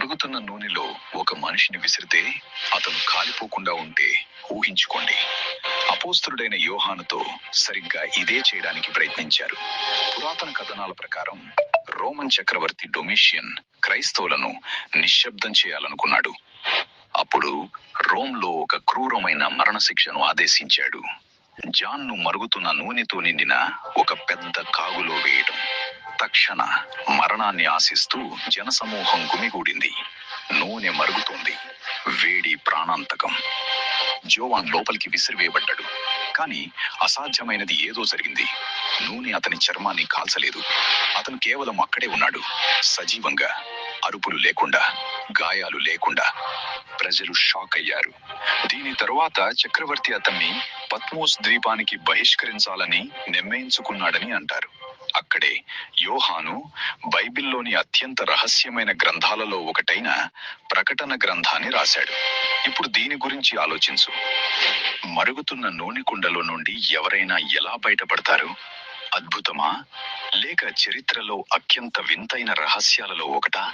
మరుగుతున్న నూనెలో ఒక మనిషిని విసిరితే అతను కాలిపోకుండా ఉంటే ఊహించుకోండి. అపోస్తలుడైన యోహానుతో సరిగ్గా ఇదే చేయడానికి ప్రయత్నించారు. పురాతన కథనాల ప్రకారం రోమన్ చక్రవర్తి డొమిషియన్ క్రైస్తవులను నిశ్శబ్దం చేయాలనుకున్నాడు. అప్పుడు రోమ్లో ఒక క్రూరమైన మరణశిక్షను ఆదేశించాడు. జాన్ను మరుగుతున్న నూనెతో నిండిన ఒక పెద్ద కాగులో వేయడం. తక్షణ మరణాన్ని ఆశిస్తూ జనసమూహం గుమిగూడింది. నూనె మరుగుతోంది. వేడి ప్రాణాంతకం. జోవాన్ లోపలికి విసిరివేయబడ్డాడు. కానీ అసాధ్యమైనది ఏదో జరిగింది. నూనె అతని చర్మాన్ని కాల్చలేదు. అతను కేవలం అక్కడే ఉన్నాడు, సజీవంగా. అరుపులు లేకుండా, గాయాలు లేకుండా. ప్రజలు షాక్ అయ్యారు. దీని తరువాత చక్రవర్తి అతన్ని పత్మోస్ ద్వీపానికి బహిష్కరించాలని నిర్ణయించుకున్నాడని అంటారు. అక్కడే యోహాను బైబిల్లోని అత్యంత రహస్యమైన గ్రంథాలలో ఒకటైన ప్రకటన గ్రంథాన్ని రాశాడు. ఇప్పుడు దీని గురించి ఆలోచించు. మరుగుతున్న నూనె కుండలో నుండి ఎవరైనా ఎలా బయటపడతారు? అద్భుతమా, లేక చరిత్రలో అత్యంత వింతైన రహస్యాలలో ఒకటా?